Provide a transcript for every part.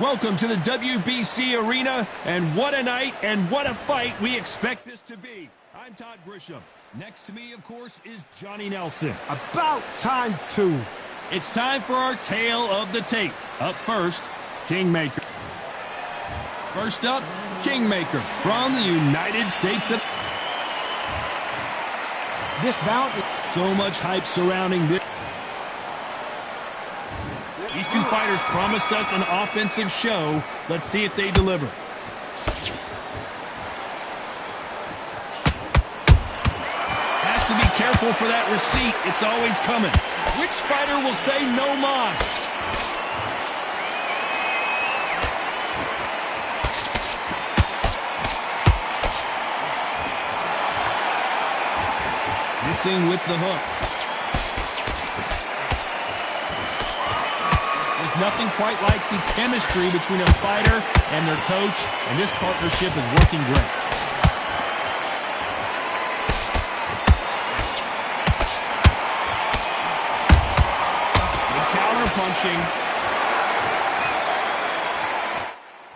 Welcome to the WBC Arena, and what a night and what a fight we expect this to be. I'm Todd Grisham. Next to me, of course, is Johnny Nelson. About time, too. It's time for our tale of the tape. Up first, Kingmaker. First up, Kingmaker from the United States of... This bout is... So much hype surrounding this. These two fighters promised us an offensive show. Let's see if they deliver. Has to be careful for that receipt. It's always coming. Which fighter will say no mas? Missing with the hook. Nothing quite like the chemistry between a fighter and their coach, and this partnership is working great. Good counter punching.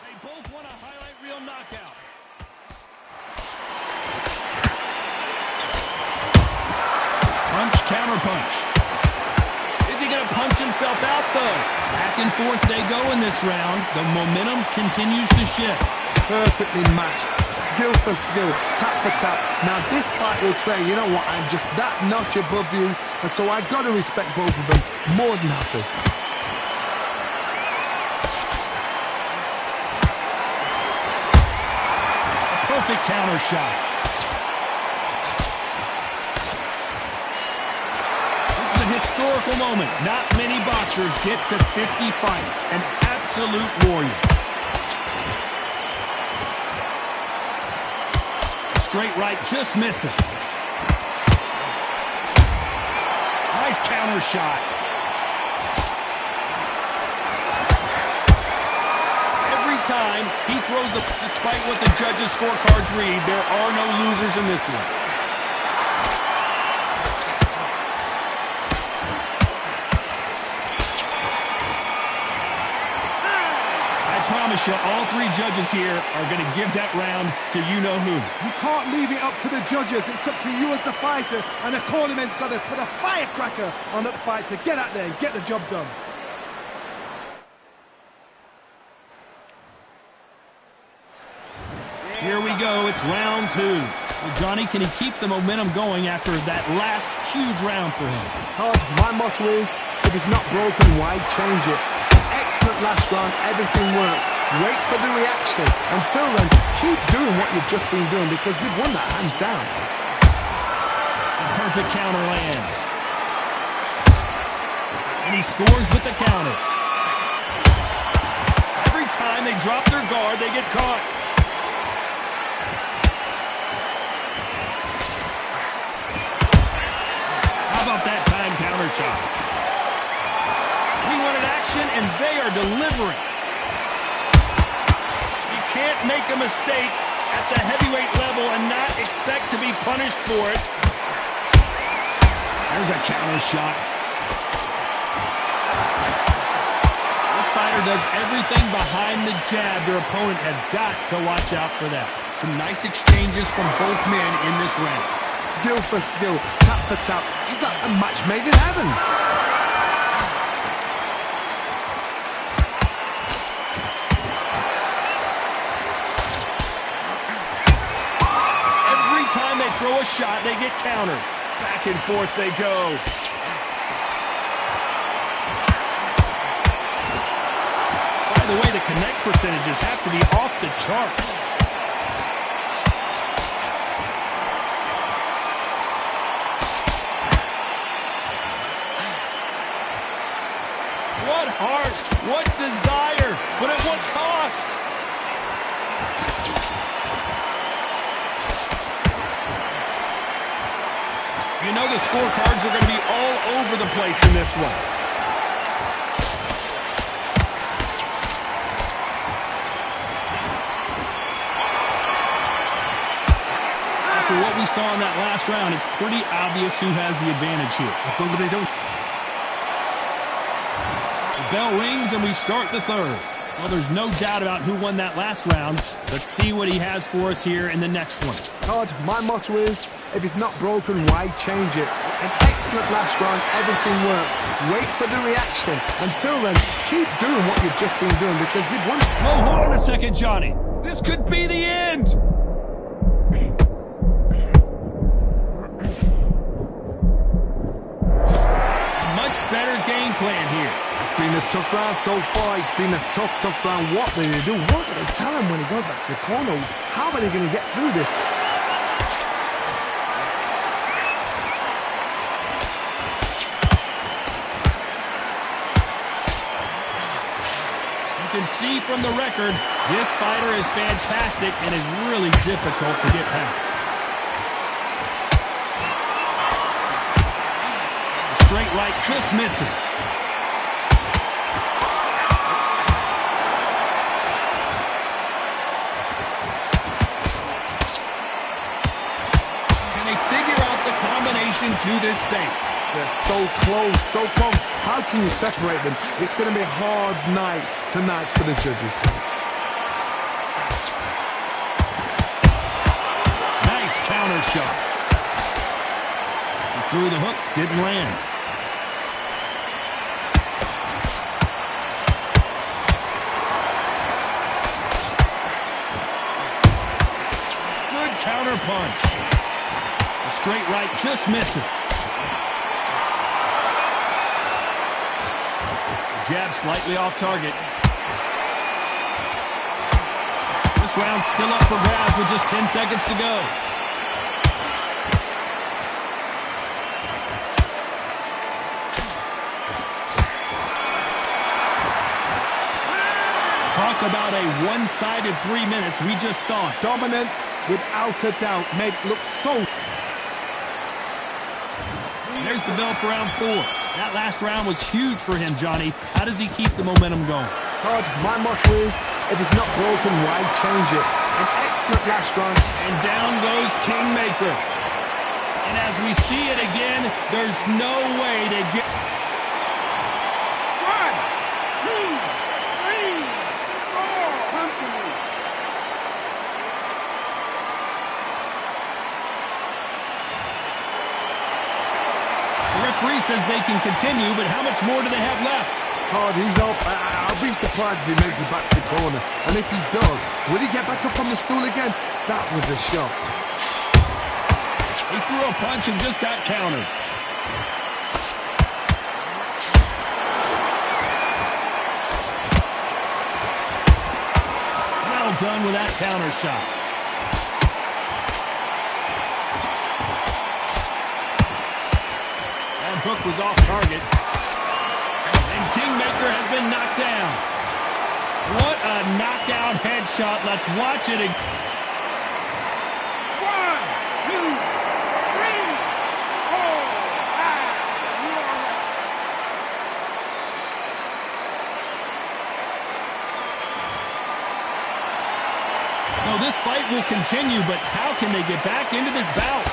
They both want a highlight reel knockout. Punch, counter punch. Is he going to punch himself out, though? Back and forth they go in this round. The momentum continues to shift. Perfectly matched. Skill for skill. Tap for tap. Now this fight will say, you know what, I'm just that notch above you, and so I've got to respect both of them more than happy. A perfect counter shot. Historical moment. Not many boxers get to 50 fights. An absolute warrior. Straight right just misses. Nice counter shot. Every time he throws up, despite what the judges' scorecards read, there are no losers in this one. All three judges here are going to give that round to you-know-who. You can't leave it up to the judges. It's up to you as the fighter, and the cornerman's got to put a firecracker on that fighter. Get out there and get the job done. Here we go. It's round two. Well, Johnny, can he keep the momentum going after that last huge round for him? Todd, my motto is, if it's not broken, why change it? Excellent last round. Everything works. Wait for the reaction. Until then, keep doing what you've just been doing because you've won that hands down. A perfect counter lands. And he scores with the counter. Every time they drop their guard, they get caught. How about that time counter shot? He wanted action, and they are delivering. You can't make a mistake at the heavyweight level and not expect to be punished for it. There's a counter shot. This fighter does everything behind the jab. Their opponent has got to watch out for that. Some nice exchanges from both men in this round. Skill for skill, tap for tap, just like a match made in heaven. Every time they throw a shot, they get countered. Back and forth they go. By the way, the connect percentages have to be off the charts. What heart, what desire, but at what cost? You know the scorecards are going to be all over the place in this one. After what we saw in that last round, it's pretty obvious who has the advantage here. As long as they don't. The bell rings and we start the third. Well, there's no doubt about who won that last round. Let's see what he has for us here in the next one. Todd, my motto is, if it's not broken, why change it? An excellent last round, everything works. Wait for the reaction. Until then, keep doing what you've just been doing because you've won. Whoa, hold on a second, Johnny. This could be the end. Much better game plan here. It's been a tough round so far. It's been a tough round. What do they do? What do they tell him when he goes back to the corner? How are they going to get through this? You can see from the record, this fighter is fantastic and is really difficult to get past. The straight right just misses. To this safe. They're so close, so close. How can you separate them? It's going to be a hard night tonight for the judges. Nice counter shot. He threw the hook, didn't land. Good counter punch. The straight right just misses. Jab slightly off target. This round's still up for grabs with just 10 seconds to go. Talk about a one-sided 3 minutes. We just saw it. Dominance, without a doubt, made it look so... There's the bell for round 4. That last round was huge for him, Johnny. How does he keep the momentum going? Todd, my motto is, if it's not broken, why change it? An excellent last round. And down goes Kingmaker. And as we see it again, there's no way to get... 1, 2, 3, 4. Come to me. The referee says they can continue, but how much more do they have left? Todd, he's up. I'll be surprised if he makes it back to the corner. And if he does, will he get back up on the stool again? That was a shot. He threw a punch and just got countered. Well done with that counter shot. That hook was off target. And Kingmaker has been knocked down. What a knockout headshot. Let's watch it again. 1, 2, 3, 4, 5. this fight will continue, but how can they get back into this bout?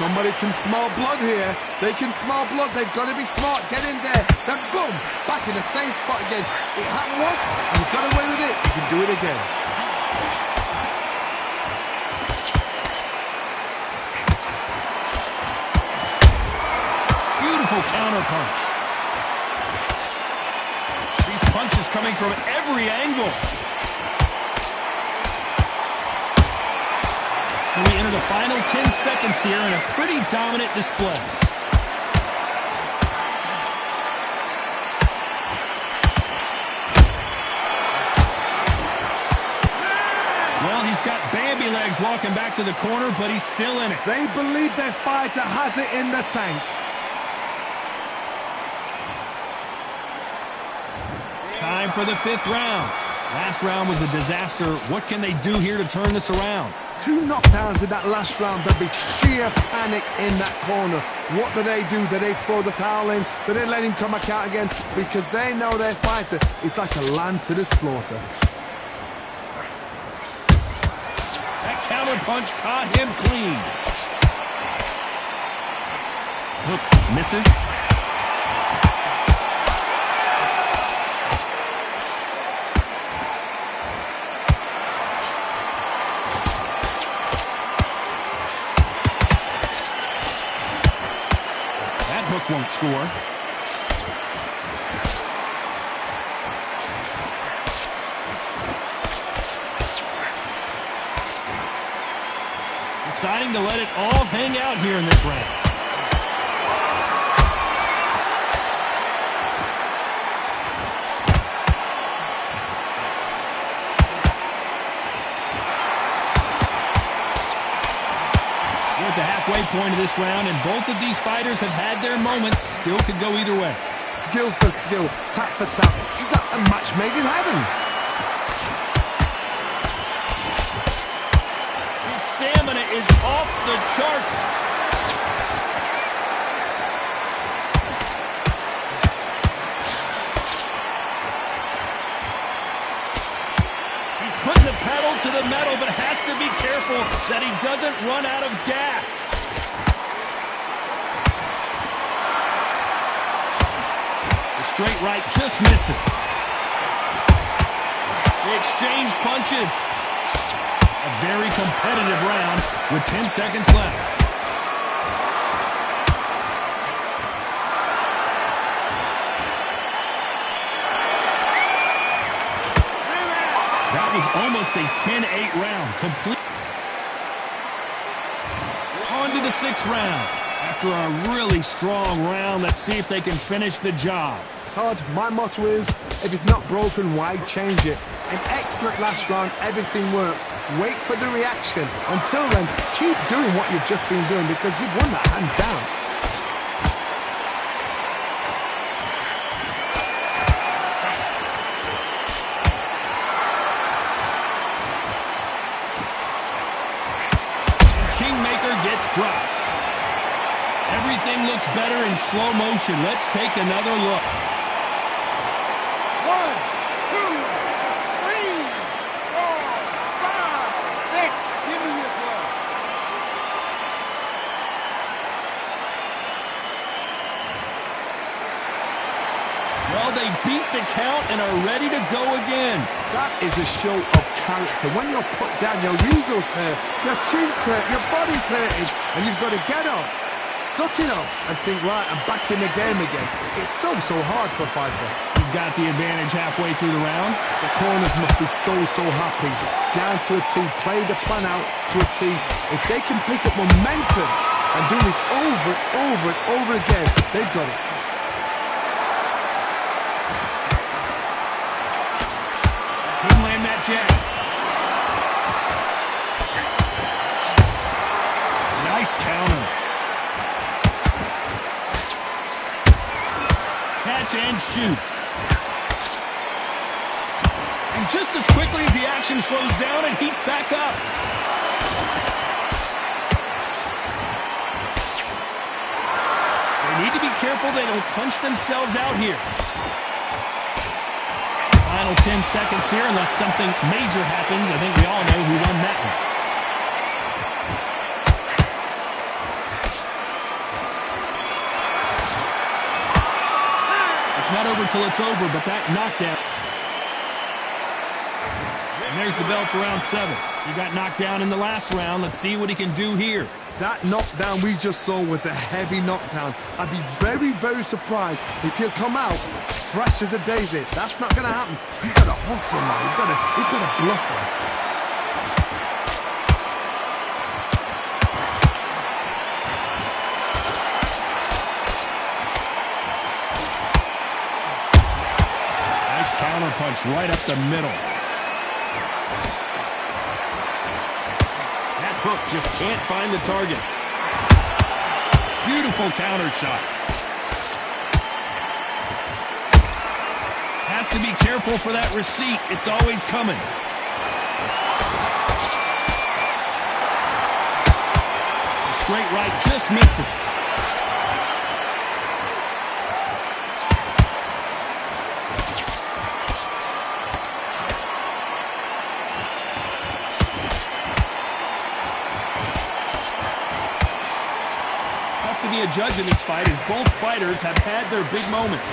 Somebody can smell blood here. They can smell blood. They've got to be smart. Get in there. Then boom, back in the same spot again. It happened once, and you got away with it. You can do it again. Beautiful counter punch. These punches coming from every angle. So we enter the final 10 seconds here in a pretty dominant display. Well, he's got Bambi legs walking back to the corner, but he's still in it. They believe their fighter has it in the tank. Time for the 5th round. Last round was a disaster. What can they do here to turn this around? 2 knockdowns in that last round. There'll be sheer panic in that corner. What do? Do they throw the towel in? Do they let him come back out again? Because they know their fighter is like a lamb to the slaughter. That counter punch caught him clean. Hook misses. Won't score. Deciding to let it all hang out here in this round. At the halfway point of this round, and both of these fighters have had their moments. Still could go either way. Skill for skill, tap for tap. She's like a match made in heaven. His stamina is off the charts. He's putting the pedal to the metal, but has to be careful that he doesn't run out of gas. The straight right just misses. They exchange punches. A very competitive round with 10 seconds left. That was almost a 10-8 round. Complete. On to the 6th round. After a really strong round, let's see if they can finish the job. Todd, my motto is, if it's not broken, why change it? An excellent last round, everything works. Wait for the reaction. Until then, keep doing what you've just been doing because you've won that hands down. Gets dropped. Everything looks better in slow motion. Let's take another look. 1, 2, 3, 4, 5, 6. Give me your blood. Well, they beat the count and are ready to go again. That is a show of character. When you're put down, your ego's hurt, your chin's hurt, your body's hurting, and you've got to get up, suck it up, and think, right, I'm back in the game again. It's so hard for a fighter. He's got the advantage halfway through the round. The corners must be so happy. Down to a T, play the plan out to a T. If they can pick up momentum and do this over and over and over again, they've got it. Couldn't land that jab. Nice counter. Catch and shoot. And just as quickly as the action slows down, it heats back up. They need to be careful they don't punch themselves out here. final 10 seconds here, unless something major happens. I think we all know who won that one. It's not over till it's over, but that knockdown. And there's the bell for round 7. He got knocked down in the last round. Let's see what he can do here. That knockdown we just saw was a heavy knockdown. I'd be very, very surprised if he'll come out fresh as a daisy. That's not going to happen. He's got to hustle now. He's got to bluff him. Nice counter punch right up the middle. Hook just can't find the target. Beautiful counter shot. Has to be careful for that receipt. It's always coming. The straight right just misses. To be a judge in this fight, as both fighters have had their big moments.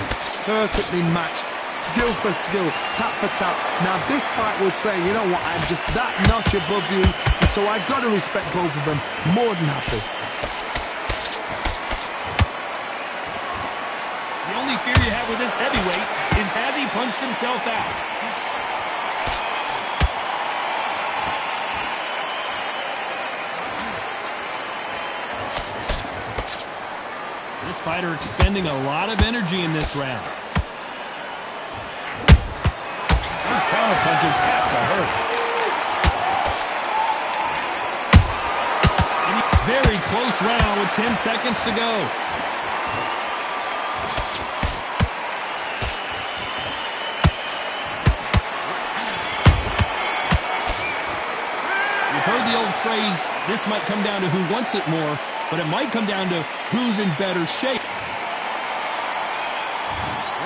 Perfectly matched, skill for skill, tap for tap. Now this fight will say, you know what, I'm just that notch above you, so I've got to respect both of them. More than happy. The only fear you have with this heavyweight is has he punched himself out? This fighter expending a lot of energy in this round. Those counter punches have to hurt. Very close round with 10 seconds to go. You've heard the old phrase, this might come down to who wants it more, but it might come down to who's in better shape.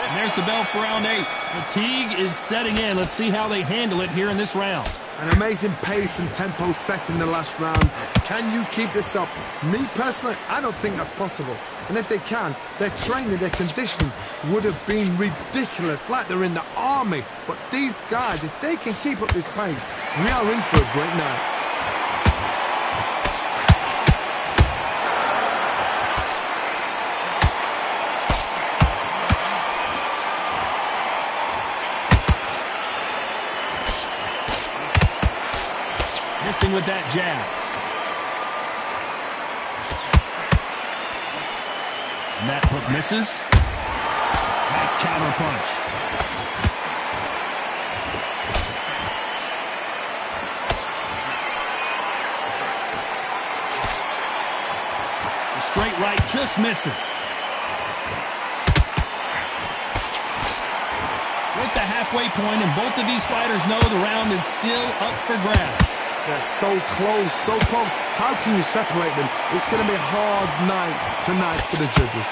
And there's the bell for round 8. Fatigue is setting in. Let's see how they handle it here in this round. An amazing pace and tempo set in the last round. Can you keep this up? Me personally, I don't think that's possible. And if they can, their training, their conditioning would have been ridiculous, like they're in the army. But these guys, if they can keep up this pace, we are in for a great night. Missing with that jab. And that hook misses. Nice counter punch. The straight right just misses. We're at the halfway point, and both of these fighters know the round is still up for grabs. They're so close, so close. How can you separate them? It's going to be a hard night tonight for the judges.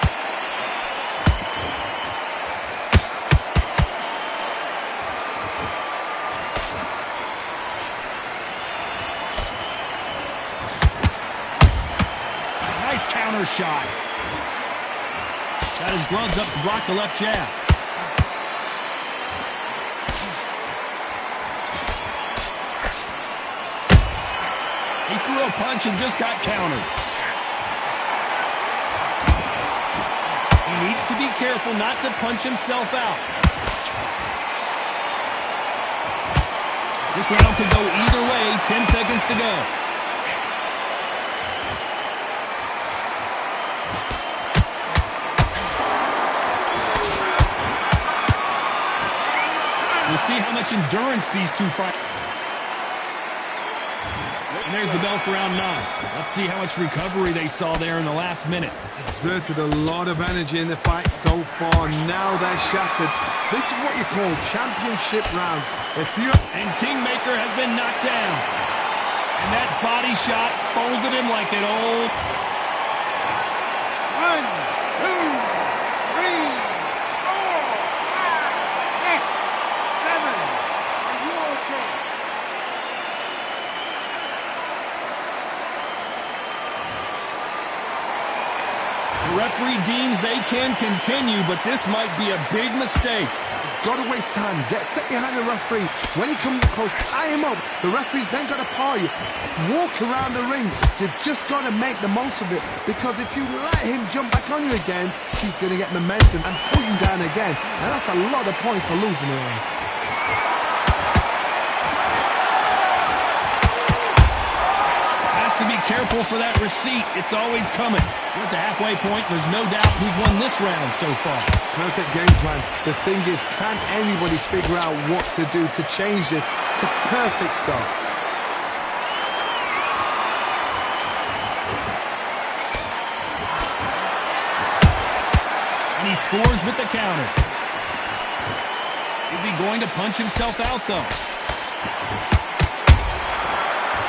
Nice counter shot. Got his gloves up to block the left jab. He threw a punch and just got countered. He needs to be careful not to punch himself out. This round could go either way. 10 seconds to go. We'll see how much endurance these two fighters. And there's the bell for round 9. Let's see how much recovery they saw there in the last minute. Exerted a lot of energy in the fight so far. Now they're shattered. This is what you call championship rounds. And Kingmaker has been knocked down. And that body shot folded him like an old... 1, 2, 3, 4, 5, 6, 7, referee deems they can continue, but this might be a big mistake. Got to waste time. Step behind the referee. When he comes close, tie him up. The referee's then got to paw you. Walk around the ring. You've just got to make the most of it, because if you let him jump back on you again, he's going to get momentum and pull you down again. And that's a lot of points for losing the ring. To be careful for that receipt. It's always coming. We're at the halfway point. There's no doubt who's won this round so far. Perfect game plan. The thing is, can anybody figure out what to do to change this? It's a perfect start. And he scores with the counter. Is he going to punch himself out, though?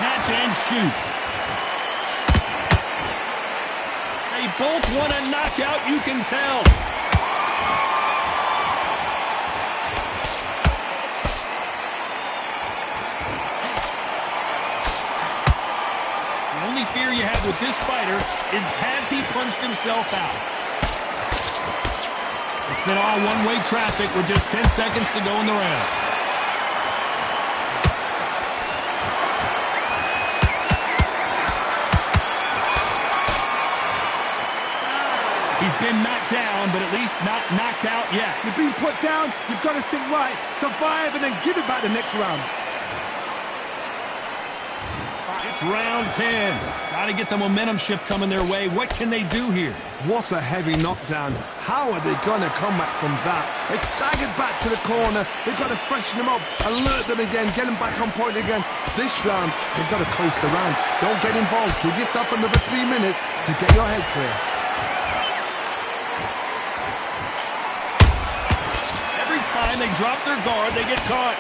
Catch and shoot. They both want a knockout, you can tell. The only fear you have with this fighter is, has he punched himself out? It's been all one-way traffic with just 10 seconds to go in the round. He's been knocked down, but at least not knocked out yet. You've been put down, you've got to think right, survive, and then give it back the next round. It's round 10. Got to get the momentum shift coming their way. What can they do here? What a heavy knockdown. How are they going to come back from that? They've staggered back to the corner. They've got to freshen them up, alert them again, get them back on point again. This round, they've got to coast around. Don't get involved. Give yourself another 3 minutes to get your head clear. Time they drop their guard, they get caught.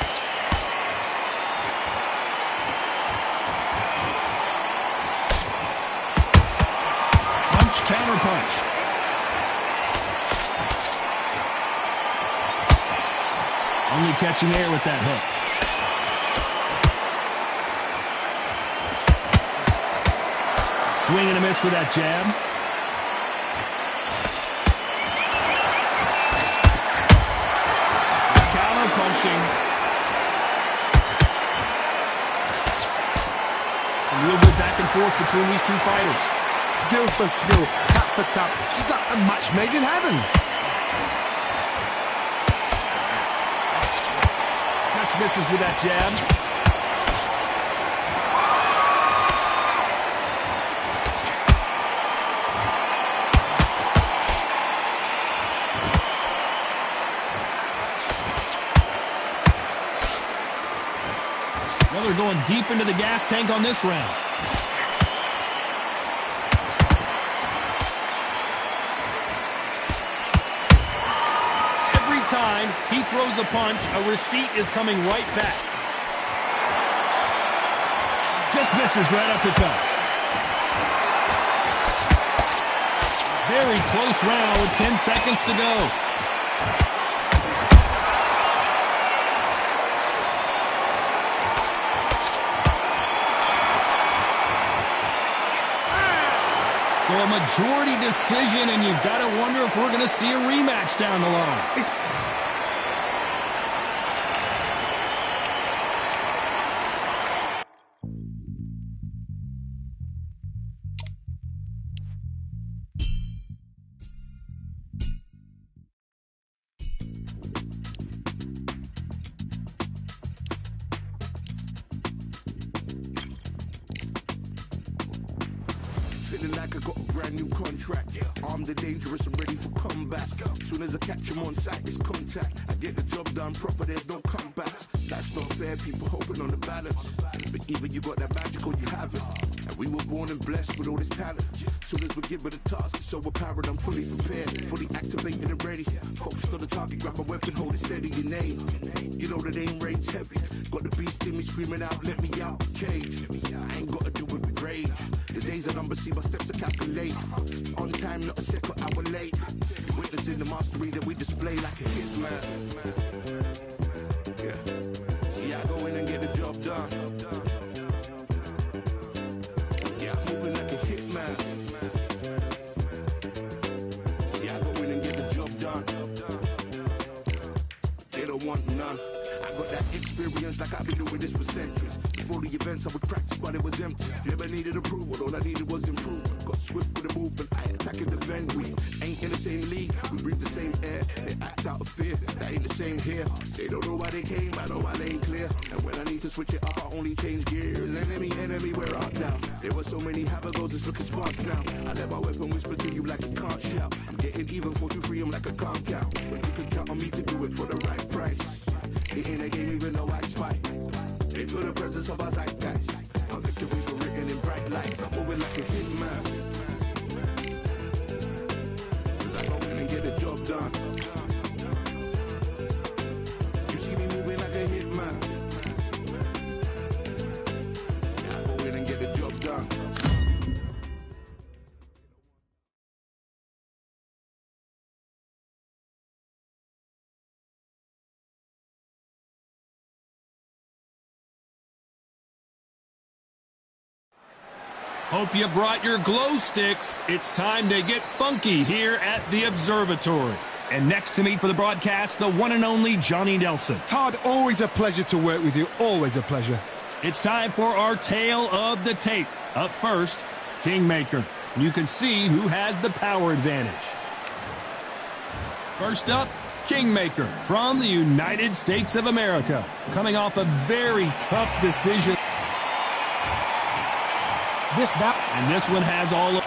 Punch, counter punch. Only catching air with that hook. Swing and a miss with that jab. Punching. A real good back and forth between these two fighters. Skill for skill, tap for tap. She's like a match made in heaven. Just misses with that jab. They're going deep into the gas tank on this round. Every time he throws a punch, a receipt is coming right back. Just misses right uppercut. Very close round with 10 seconds to go. So a majority decision, and you've got to wonder if we're going to see a rematch down the line. Feeling like I got a brand new contract. Armed and dangerous and ready for combat. Soon as I catch him on sight, it's contact. I get the job done proper, there's no comebacks. Life's not fair, people hoping on the balance. But either you got that magic or you haven't. And we were born and blessed with all this talent. Soon as we give it a task, it's so apparent I'm fully prepared. Fully activated and ready. Focused on the target, grab my weapon, hold it steady, your name. You know that aim rain's heavy. Got the beast in me screaming out, let me out the cage. I ain't gotta do it with rage. The days are numbered, see my steps are calculate. On time, not a second hour late. Witnessing the mastery that we display like a hitman. Yeah. See, I go in and get the job done. Yeah, I'm moving like a hitman. want none. I got that experience like I've been doing this for centuries. Before the events I would practice but it was empty. Never needed approval, all I needed was improvement. Got swift with the movement, I attack and defend. We ain't in the same league, we breathe the same air. They act out of fear, that ain't the same here. They don't know why they came, I know my lane clear. And when I need to switch it up, I only change gears. Enemy, we're up now. There were so many have-a-goes, it's looking sparks now. I let my weapon whisper to you like you can't shout. I'm getting even 4-2-3, I'm like a calm count. When you can count on me to do it for the right price. It ain't a game even though I spite. They feel the presence of our zeitgeist. Our victories were written in bright lights. I'm moving like a hitman. Cause I go in and get the job done. You see me moving like a hitman. Yeah, I go in and get the job done. Hope you brought your glow sticks. It's time to get funky here at the Observatory. And next to me for the broadcast, the one and only Johnny Nelson. Todd, always a pleasure to work with you. Always a pleasure. It's time for our tale of the tape. Up first, Kingmaker. You can see who has the power advantage. First up, Kingmaker from the United States of America. Coming off a very tough decision. And this one has all of...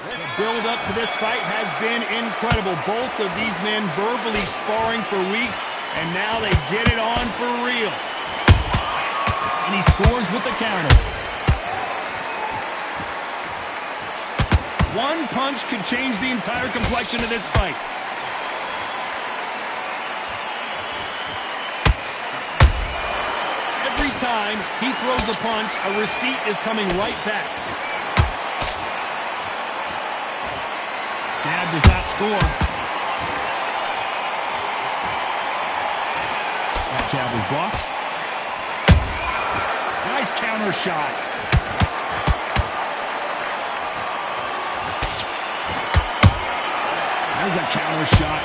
The build-up to this fight has been incredible. Both of these men verbally sparring for weeks, and now they get it on for real. And he scores with the counter. One punch could change the entire complexion of this fight. Every time he throws a punch, a receipt is coming right back. Jab does not score. That jab was blocked. Nice counter shot. There's a counter shot.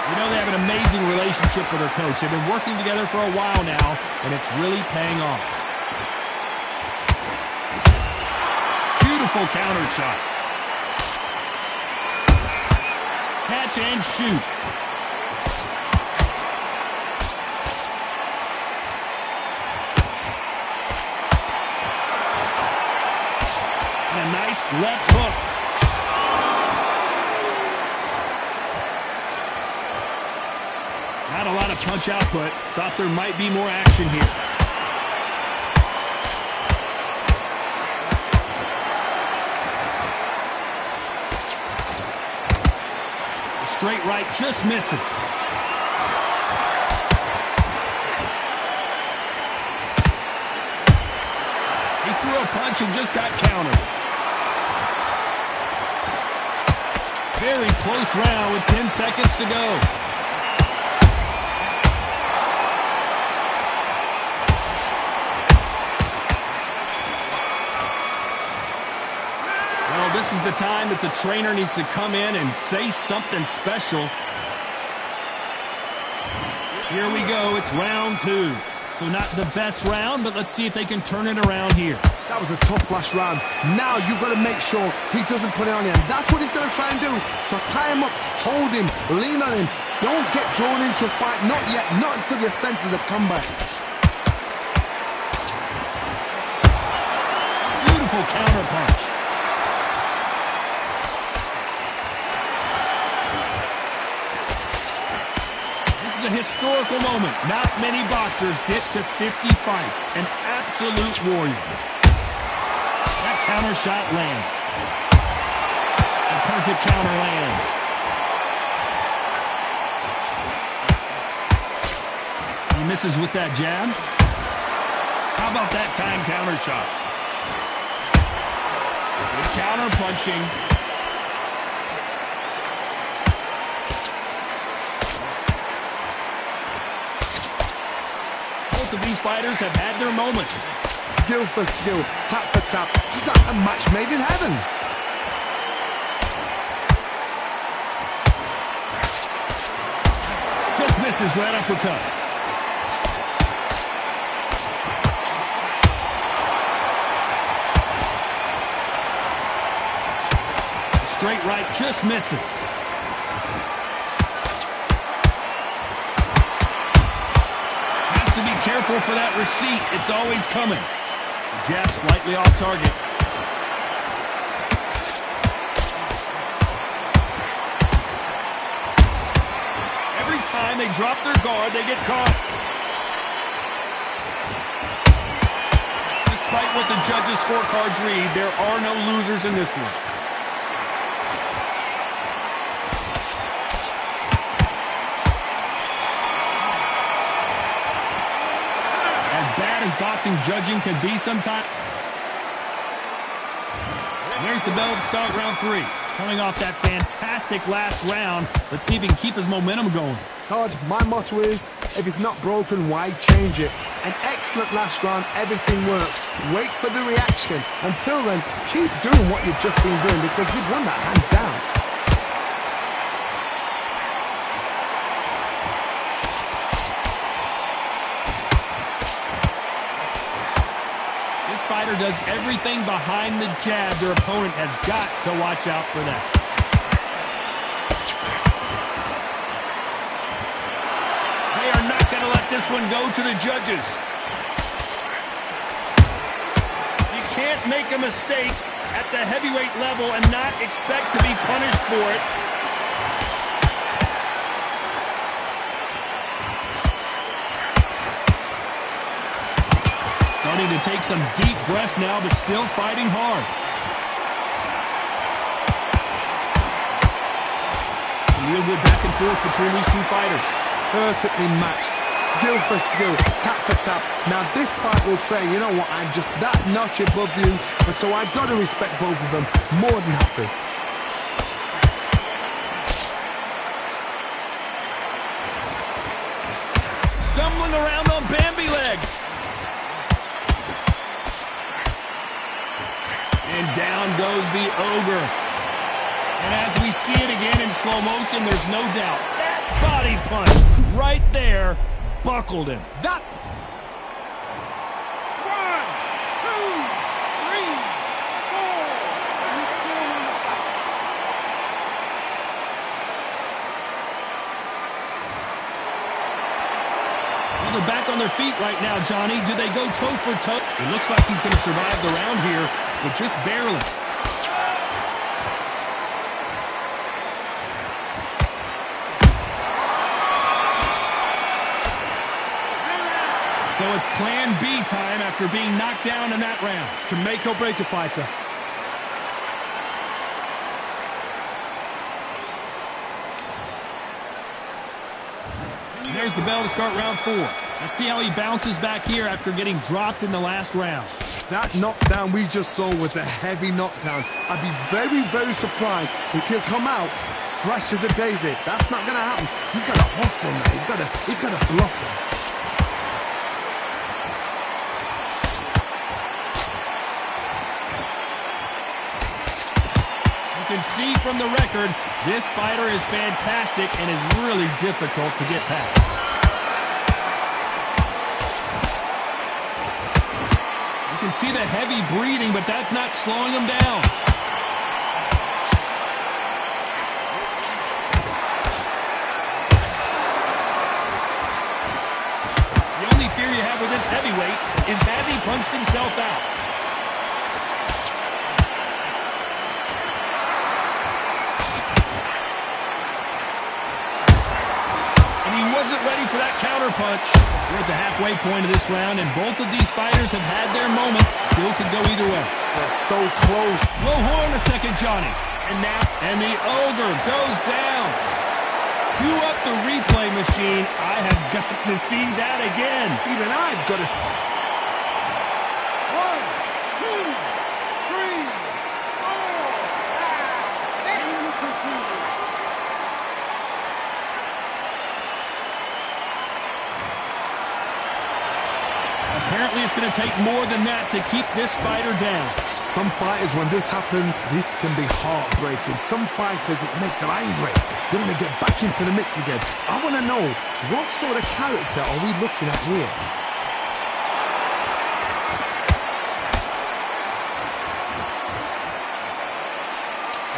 You know they have an amazing relationship with their coach. They've been working together for a while now, and it's really paying off. Beautiful counter shot. Catch and shoot. And a nice left hook. Not a lot of punch output. Thought there might be more action here. The straight right just misses. He threw a punch and just got countered. Very close round with 10 seconds to go. This is the time that the trainer needs to come in and say something special. Here we go. It's round 2. So not the best round, but let's see if they can turn it around here. That was a tough last round. Now you've got to make sure he doesn't put it on him. That's what he's going to try and do. So tie him up, hold him, lean on him. Don't get drawn into a fight. Not yet. Not until your senses have come back. Beautiful counter punch. A historical moment. Not many boxers get to 50 fights. An absolute warrior. That counter shot lands. A perfect counter lands. He misses with that jab. How about that time counter shot? Good counter punching. Of these fighters have had their moments. Skill for skill, tap for tap. Just like a match made in heaven. Misses that uppercut. Straight right just misses. Has to be careful for that receipt. It's always coming. Jab slightly off target. Every time they drop their guard, they get caught. Despite what the judges' scorecards read, there are no losers in this one. Boxing judging can be sometimes. There's the bell to start round 3. Coming off that fantastic last round, let's see if he can keep his momentum going. Todd, my motto is, if it's not broken, why change it? An excellent last round, everything works. Wait for the reaction. Until then, keep doing what you've just been doing because you've won that hands down. Fighter does everything behind the jab. Their opponent has got to watch out for that. They are not going to let this one go to the judges. You can't make a mistake at the heavyweight level and not expect to be punished for it. Starting to take some deep breaths now, but still fighting hard. Real good back and forth between these two fighters. Perfectly matched. Skill for skill, tap for tap. Now this fight will say, you know what, I'm just that notch above you, and so I've got to respect both of them. More than happy. Stumbling around on Bambi legs. And down goes the Ogre. And as we see it again in slow motion, there's no doubt. That body punch right there buckled him. That's... 1, 2, 3, 4. Well, they're back on their feet right now, Johnny. Do they go toe for toe? It looks like he's going to survive the round here, but just barely. So it's plan B time after being knocked down in that round. Can make or break a fighter. There's the bell to start round 4. Let's see how he bounces back here after getting dropped in the last round. That knockdown we just saw was a heavy knockdown. I'd be very, very surprised if he'll come out fresh as a daisy. That's not going to happen. He's got to hustle now. He's got to bluff him. You can see from the record, this fighter is fantastic and is really difficult to get past. You can see the heavy breathing, but that's not slowing him down. The only fear you have with this heavyweight is has he punched himself out? Wasn't ready for that counter punch. We're at the halfway point of this round, and both of these fighters have had their moments. Still could go either way. They're so close. Well, hold on a second, Johnny. And the Ogre goes down. Cue up the replay machine. I have got to see that again. Even I've got to... 1, 2, 3, 4, 5, 6. Apparently, it's going to take more than that to keep this fighter down. Some fighters, when this happens, this can be heartbreaking. Some fighters, it makes them angry. They want to get back into the mix again. I want to know, what sort of character are we looking at here?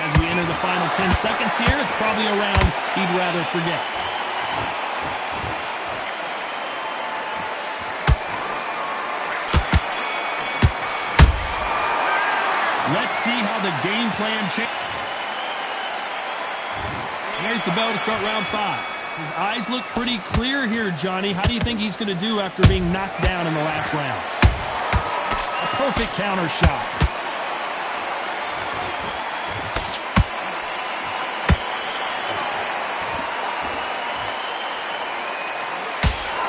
As we enter the final 10 seconds here, it's probably a round he'd rather forget. Let's see how the game plan changes. There's the bell to start round 5. His eyes look pretty clear here, Johnny. How do you think he's going to do after being knocked down in the last round? A perfect counter shot.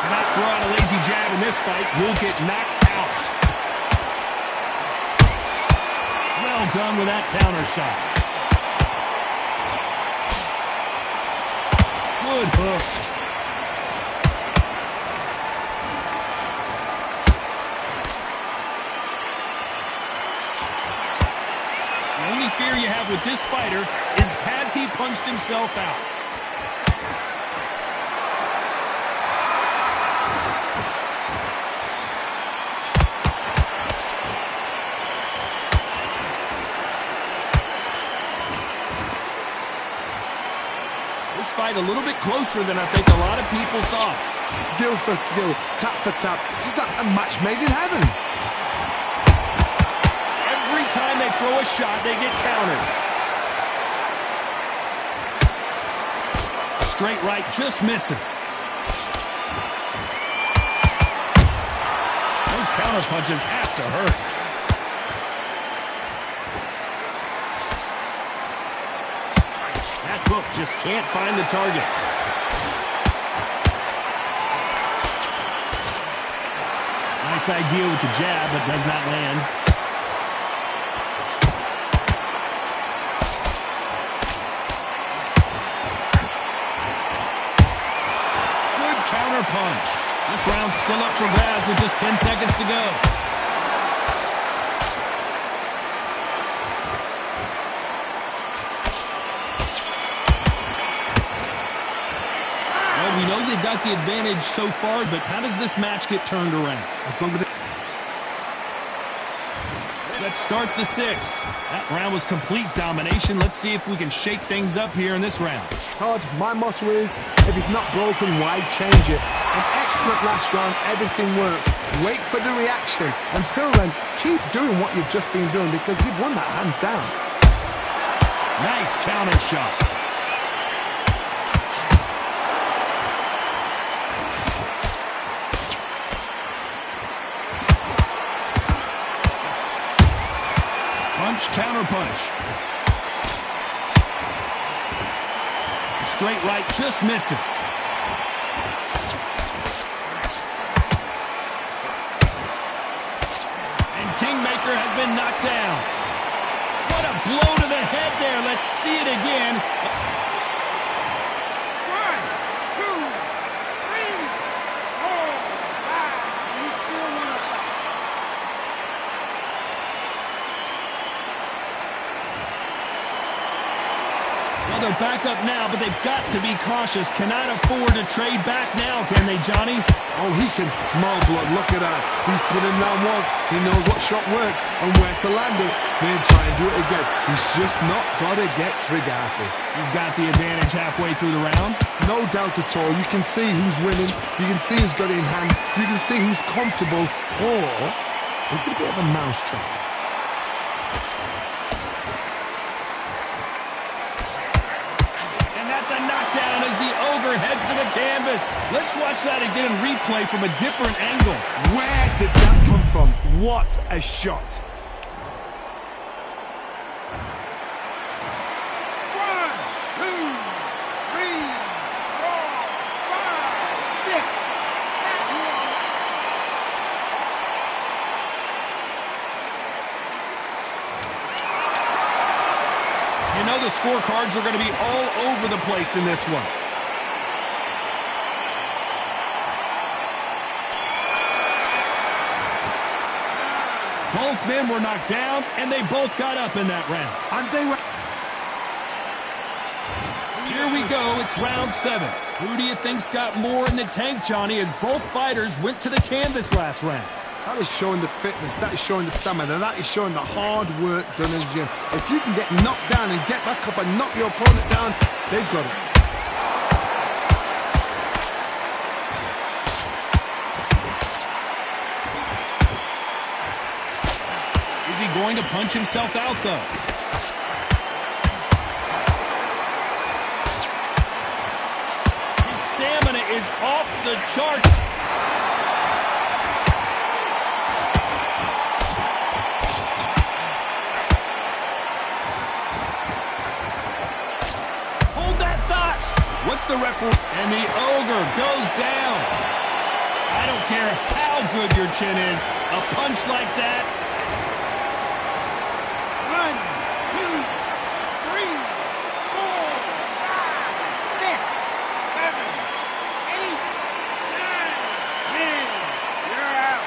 Cannot throw out a lazy jab in this fight. Will get knocked out. Well done with that counter shot. Good hook. The only fear you have with this fighter is, has he punched himself out? Fight a little bit closer than I think a lot of people thought. Skill for skill, tap for tap, just like a match made in heaven. Every time they throw a shot, they get countered. Straight right just misses. Those counter punches have to hurt. Hook just can't find the target. Nice idea with the jab, but does not land. Good counter punch. This round's still up for grabs with just 10 seconds to go. We know they've got the advantage so far, but how does this match get turned around? Let's start the 6th. That round was complete domination. Let's see if we can shake things up here in this round. Todd, my motto is, if it's not broken, why change it? An excellent last round, everything works. Wait for the reaction. Until then, keep doing what you've just been doing because you've won that hands down. Nice counter shot. Counter punch. Straight right just misses. And Kingmaker has been knocked down. What a blow to the head there. Let's see it again. 1, 2, 3, 4, 5. You still want to fight. Well, they're back up now, but they've got to be cautious. Cannot afford to trade back now, can they, Johnny? Oh, he can smell blood. Look at that. He's putting down walls. He knows what shot works and where to land it. Then try and do it again. He's just not got to get trigger happy. He's got the advantage halfway through the round. No doubt at all. You can see who's winning. You can see who's got it in hand. You can see who's comfortable. Or it's a bit of a mousetrap. A knockdown as the Ogre heads to the canvas. Let's watch that again in replay from a different angle. Where did that come from? What a shot. 1, 2, 3, 4, 5, 6. You know the scorecards are going to be all over the place in this one. Both men were knocked down, and they both got up in that round. And they were... Here we go, it's round 7. Who do you think's got more in the tank, Johnny, as both fighters went to the canvas last round? That is showing the fitness, that is showing the stamina, that is showing the hard work done in the gym. If you can get knocked down and get back up and knock your opponent down, they've got it. Is he going to punch himself out, though? His stamina is off the charts. Hold that thought. What's the referee? And the ogre goes down. I don't care how good your chin is. A punch like that. 1, 2, 3, 4, 5, 6, 7, 8, 9, 10. You're out.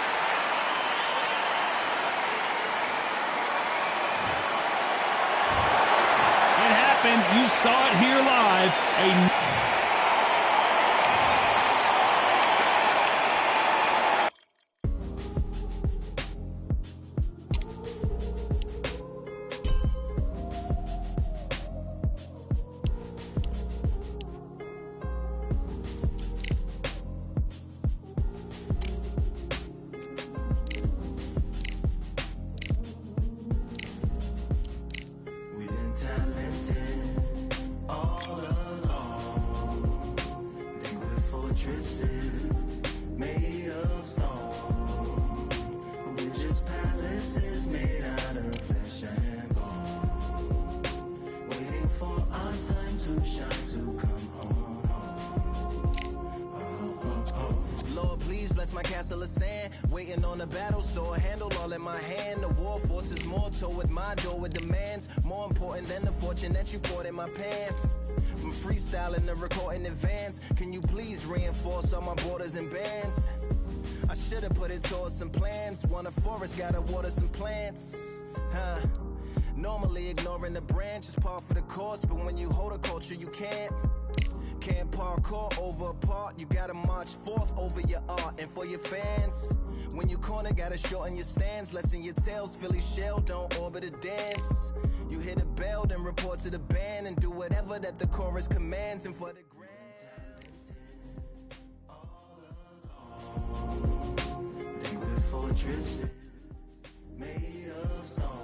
It happened. You saw it here live. We've been talented all along. They were fortresses made of stone, but we're just palaces made out of flesh and bone, waiting for our time to shine, to come home. Lord, please bless my castle of sand, waiting on the battle sword, handle all in my hand. The war forces more toward my door with demands more important than the fortune that you poured in my pan. From freestyling to recording advance, can you please reinforce all my borders and bands? I should have put it towards some plans. Want a forest, gotta water some plants. Normally ignoring the branch is par for the course, but when you hold a culture you can't parkour over a part. You gotta march forth over your art. And for your fans, when you corner, gotta shorten your stance, lessen your tails. Philly shell, don't orbit a dance. You hit a bell, then report to the band and do whatever that the chorus commands. And for the they were fortresses made of stone.